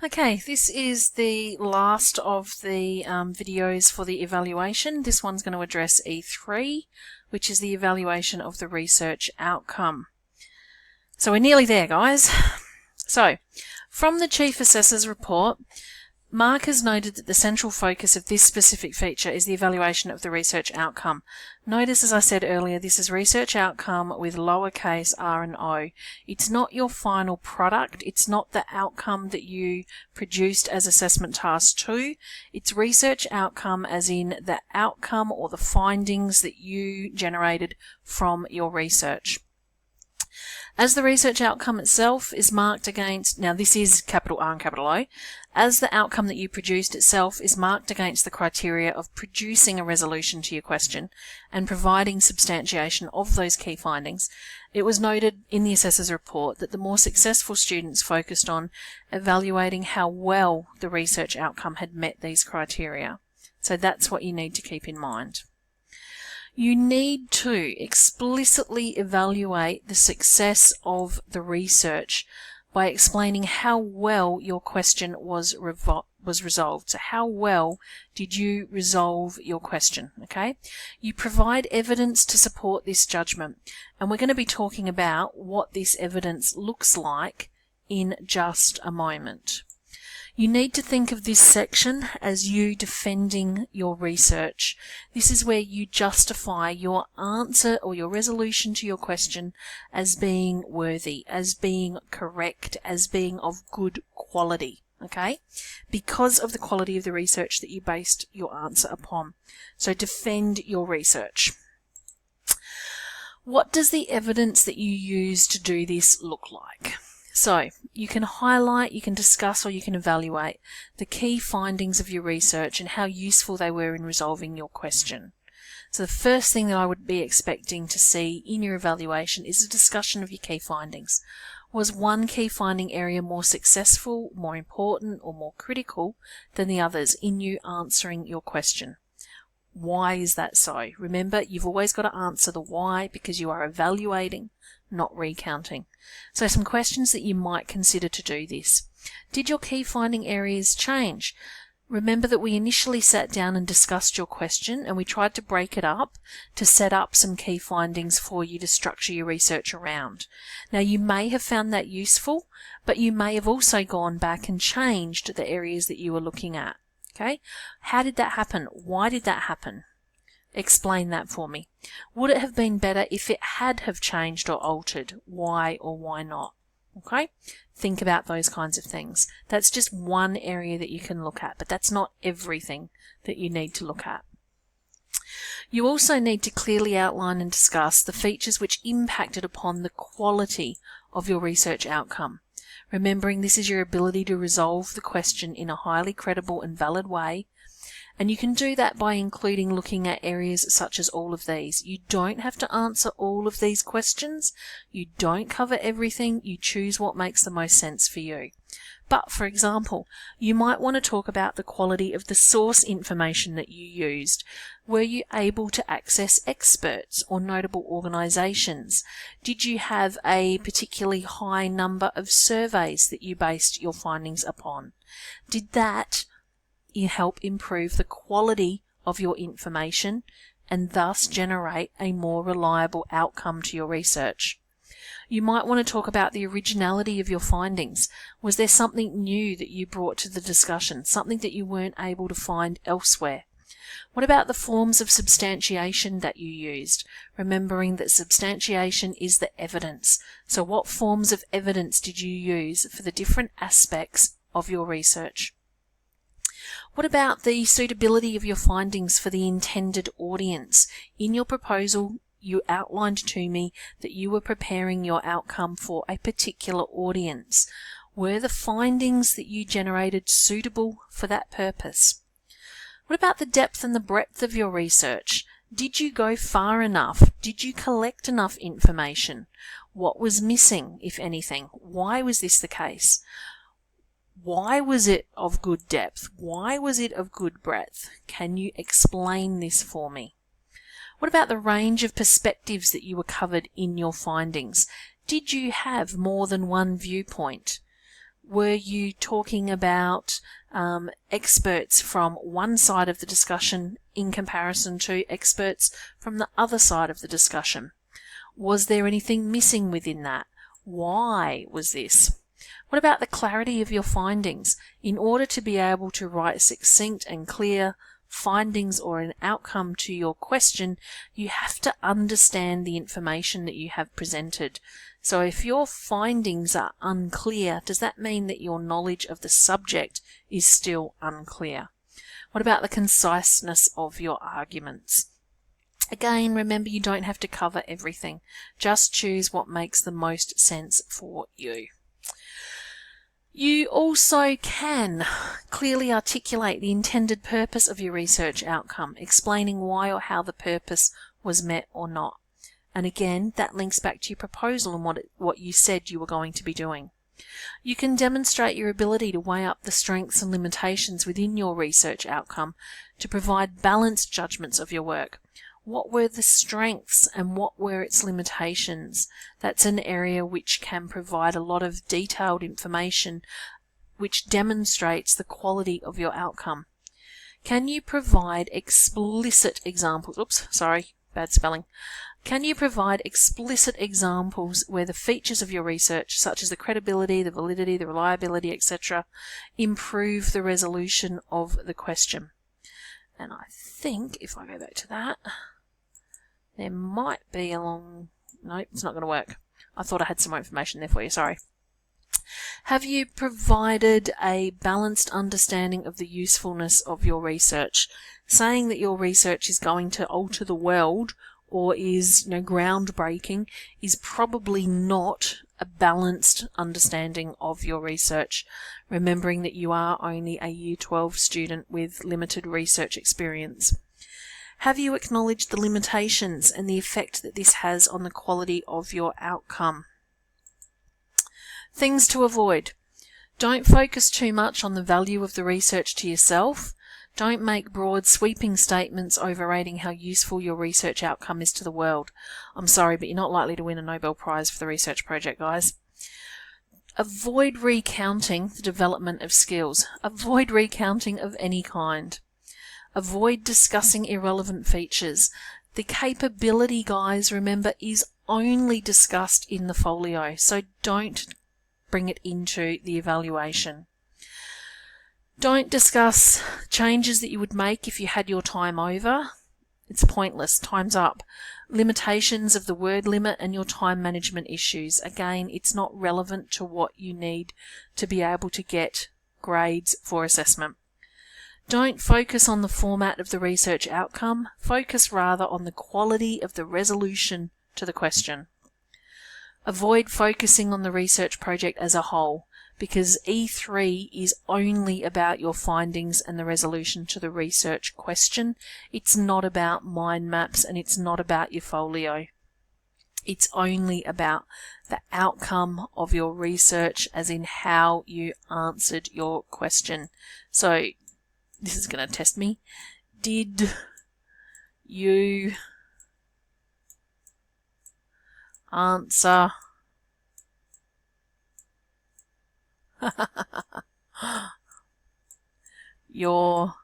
Okay, this is the last of the videos for the evaluation. This one's going to address E3, which is the evaluation of the research outcome. So we're nearly there, guys. So, from the Chief Assessors report, Mark has noted that the central focus of this specific feature is the evaluation of the research outcome. Notice, as I said earlier, this is research outcome with lowercase r and o. It's not your final product. It's not the outcome that you produced as assessment task 2. It's research outcome as in the outcome or the findings that you generated from your research. As the research outcome itself is marked against, now this is capital R and capital O, as the outcome that you produced itself is marked against the criteria of producing a resolution to your question and providing substantiation of those key findings, it was noted in the assessor's report that the more successful students focused on evaluating how well the research outcome had met these criteria. So that's what you need to keep in mind. You need to explicitly evaluate the success of the research by explaining how well your question was resolved. So how well did you resolve your question, okay? You provide evidence to support this judgment, and we're going to be talking about what this evidence looks like in just a moment. You need to think of this section as you defending your research. This is where you justify your answer or your resolution to your question as being worthy, as being correct, as being of good quality, okay? Because of the quality of the research that you based your answer upon. So defend your research. What does the evidence that you use to do this look like? So, you can highlight, you can discuss, or you can evaluate the key findings of your research and how useful they were in resolving your question. So the first thing that I would be expecting to see in your evaluation is a discussion of your key findings. Was one key finding area more successful, more important, or more critical than the others in you answering your question? Why is that so? Remember, you've always got to answer the why because you are evaluating, not recounting. So some questions that you might consider to do this. Did your key finding areas change? Remember that we initially sat down and discussed your question and we tried to break it up to set up some key findings for you to structure your research around. Now you may have found that useful, but you may have also gone back and changed the areas that you were looking at. Okay? How did that happen? Why did that happen? Explain that for me. Would it have been better if it had have changed or altered? Why or why not? Okay? Think about those kinds of things. That's just one area that you can look at, but that's not everything that you need to look at. You also need to clearly outline and discuss the features which impacted upon the quality of your research outcome. Remembering this is your ability to resolve the question in a highly credible and valid way, and you can do that by including looking at areas such as all of these. You don't have to answer all of these questions. You don't cover everything. You choose what makes the most sense for you. But, for example, you might want to talk about the quality of the source information that you used. Were you able to access experts or notable organisations? Did you have a particularly high number of surveys that you based your findings upon? Did that help improve the quality of your information and thus generate a more reliable outcome to your research? You might want to talk about the originality of your findings. Was there something new that you brought to the discussion, something that you weren't able to find elsewhere? What about the forms of substantiation that you used? Remembering that substantiation is the evidence. So what forms of evidence did you use for the different aspects of your research? What about the suitability of your findings for the intended audience? In your proposal, you outlined to me that you were preparing your outcome for a particular audience. Were the findings that you generated suitable for that purpose? What about the depth and the breadth of your research? Did you go far enough? Did you collect enough information? What was missing, if anything? Why was this the case? Why was it of good depth? Why was it of good breadth? Can you explain this for me? What about the range of perspectives that you were covered in your findings? Did you have more than one viewpoint? Were you talking about experts from one side of the discussion in comparison to experts from the other side of the discussion? Was there anything missing within that? Why was this? What about the clarity of your findings? In order to be able to write succinct and clear findings or an outcome to your question, you have to understand the information that you have presented. So if your findings are unclear, does that mean that your knowledge of the subject is still unclear? What about the conciseness of your arguments? Again, remember, you don't have to cover everything. Just choose what makes the most sense for you. You also can clearly articulate the intended purpose of your research outcome, explaining why or how the purpose was met or not. And again, that links back to your proposal and what you said you were going to be doing. You can demonstrate your ability to weigh up the strengths and limitations within your research outcome to provide balanced judgments of your work. What were the strengths and what were its limitations? That's an area which can provide a lot of detailed information which demonstrates the quality of your outcome. Can you provide explicit examples? Oops, sorry, bad spelling. Can you provide explicit examples where the features of your research, such as the credibility, the validity, the reliability, etc., improve the resolution of the question? And I think if I go back to that, there might be a long... Nope, it's not going to work. I thought I had some more information there for you, sorry. Have you provided a balanced understanding of the usefulness of your research? Saying that your research is going to alter the world or is, groundbreaking is probably not a balanced understanding of your research, remembering that you are only a Year 12 student with limited research experience. Have you acknowledged the limitations and the effect that this has on the quality of your outcome? Things to avoid. Don't focus too much on the value of the research to yourself. Don't make broad, sweeping statements overrating how useful your research outcome is to the world. I'm sorry, but you're not likely to win a Nobel Prize for the research project, guys. Avoid recounting the development of skills. Avoid recounting of any kind. Avoid discussing irrelevant features. The capability, guys, remember, is only discussed in the folio, so don't bring it into the evaluation. Don't discuss changes that you would make if you had your time over. It's pointless. Time's up. Limitations of the word limit and your time management issues. Again, it's not relevant to what you need to be able to get grades for assessment. Don't focus on the format of the research outcome. Focus rather on the quality of the resolution to the question. Avoid focusing on the research project as a whole, because E3 is only about your findings and the resolution to the research question. It's not about mind maps and it's not about your folio. It's only about the outcome of your research, as in how you answered your question. So this is going to test me. Did you answer your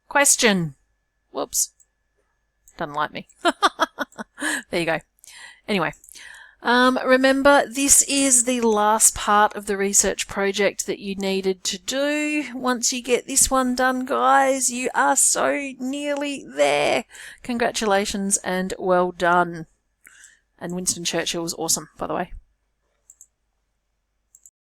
question? Whoops. Doesn't like me. There you go. Anyway. Remember, this is the last part of the research project that you needed to do. Once you get this one done, guys, you are so nearly there. Congratulations and well done. And Winston Churchill was awesome, by the way.